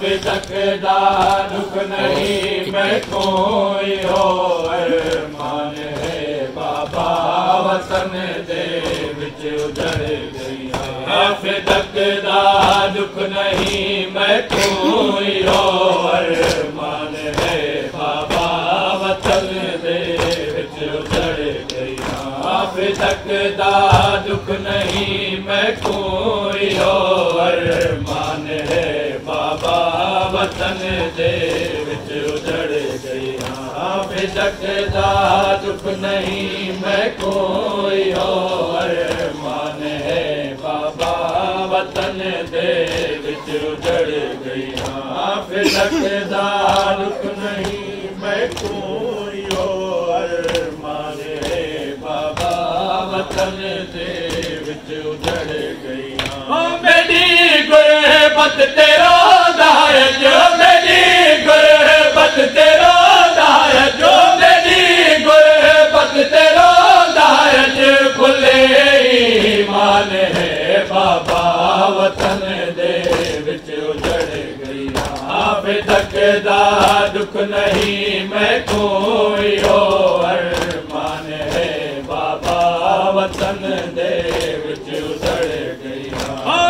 फिदकदा दुख नहीं मैं कोई हो अरमान है बाबा वतन दे विच उजड़ गई फिदकदा दुख नहीं मैं कोई हो अरमान है बाबा वतन दे विच उजड़ गई फिदकदा दुख नहीं मैं कोई हो अरमान है बाबा वतन दे विच उजड़ गई फिदकदा दुख नहीं मैं कोई हो अरमान है बाबा वतन दे विच उजड़ गई फिदकदा दुख नहीं मैं कोई हो अरमान है बाबा वतन दे विच उजड़ गई मेरी गुरबत तेरो दाय जो मेरी गुरबत तेरो दाय जो मेरी गुरबत तेरो दाय खुले ईमान है बाबा वतन दे विच उजड़ गई फिदकदा दुख नहीं मैं कोई हो अरमान है बाबा वतन दे विच उजड़ गई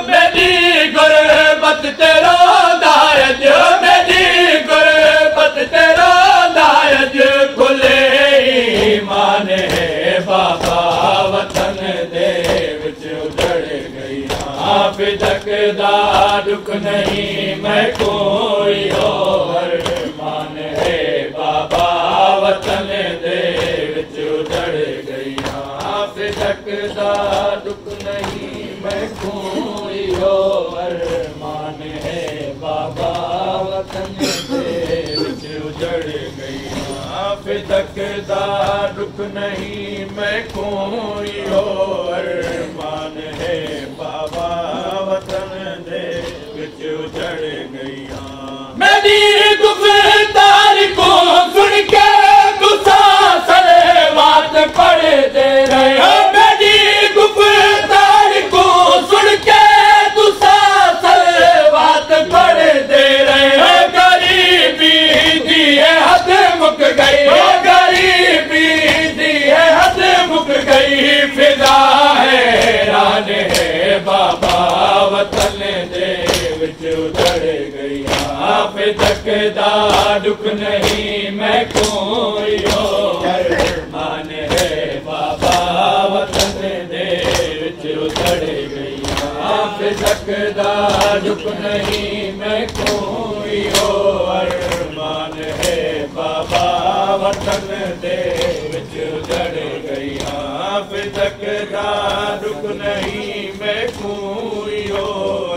मेरी गुरबत तेरो दायज मेरी गुरबत तेरो दायज खुले ईमान है बाबा वतन दे विच उजड़ गई फिदकदा दुख नहीं मैं कोई हो अरमान है बाबा वतन दे विच उजड़ गई फिदकदा दुख नहीं मैं कोई हो अरमान है बाबा वतन दे विच उजड़ गई फिदकदा दुख नहीं मैं कोई हो अरमान है बाबा वतन दे विच उजड़ गई मेरी गुफ्तार को सुन के गुस्सा सलवात पढ़ दे रहे हो मेरी गुफ्तार को सुन के गुस्सा सलवात पढ़ दे रहे हो गरीबी दी है हद मुक गई गरीबी दी है हद मुक गई फिदा हैरान है बाबा वतन दे विच उजड़ गई फिदकदा दुख नहीं मैं कोई हो अरमान है बाबा वतन दे विच उजड़ गई फिदकदा दुख नहीं मैं कोई हो अरमान है बाबा वतन दे विच उजड़ गई फिदकदा दुख नहीं मैं कोई हो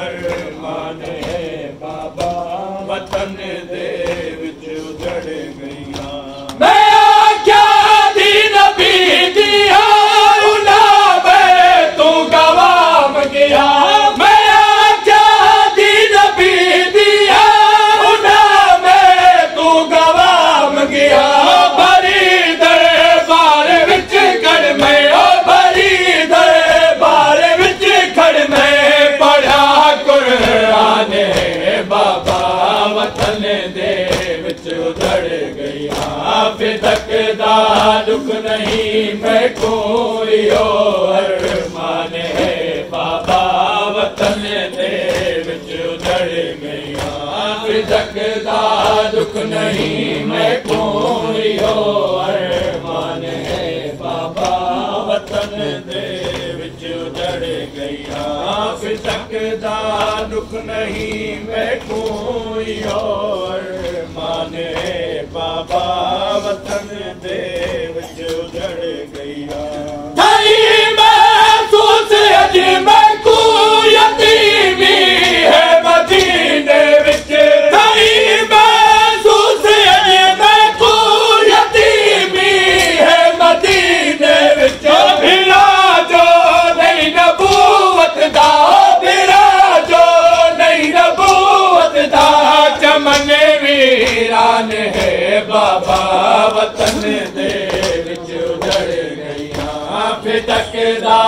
अरमान है बाबा वतन दे विच उजड़ गई मैं क्या दीन भी दिया उना मैं तू गवाम गया मैं क्या दीन भी दिया उना मैं तू गवाम गया भरी दरबार विच खड़ मैं भरी दरबार विच खड़ मैं पढ़ा कुरान बाबा वतन दे विच उजड़ गई फिदकदा दुख नहीं मैं कोई हो अरमान है बाबा वतन दे विच उजड़ गई फिदकदा दुख नहीं मैं कोई हो अरमान है बाबा वतन दे विच उजड़ गई फिदकदा दुख नहीं मैं कोई हो अरमान है बाबा वतन दे विच उजड़ गई महसूस अज मैं को यतीमी है मदीने विच महसूस अज मैं को यतीमी है मदीने विच भिड़ा जो नहीं नबूवत दा भिड़ा जो नहीं नबूवत दा चमन वीरान है बाबा वतन दे विच उजड़ गई फिदकदा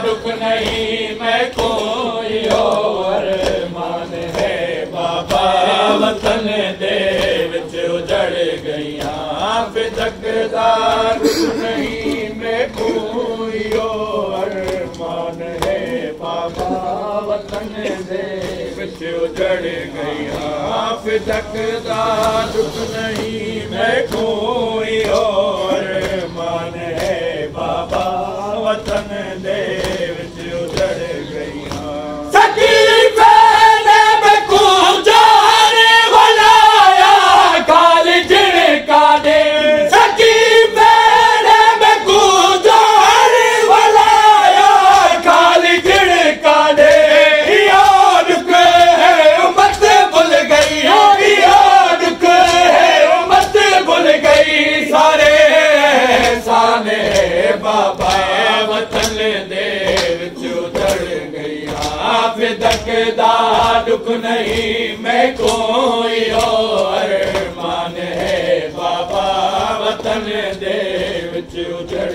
दुख नहीं मैं कोई और मान है बाबा वतन दे विच उजड़ गईया फिदकदा नहीं मैं कोईयो अरमान है बाबा वतन दे विच उजड़ गईया फिदकदा नहीं मैं कोईयो अरमान है बाबा वतन दे विच उजड़ गईया सकी फैले में को जाने वाला काल जिनका दे सकी फैले में को जाने वाला काल जिनका दे याद के उम्मत भूल गई याद के उम्मत भूल गई सारे साने बाबा वतन दे विच उजड़ गईया फिदकदा दुख नहीं मैं कोई अरमान है बाबा वतन दे विच उजड़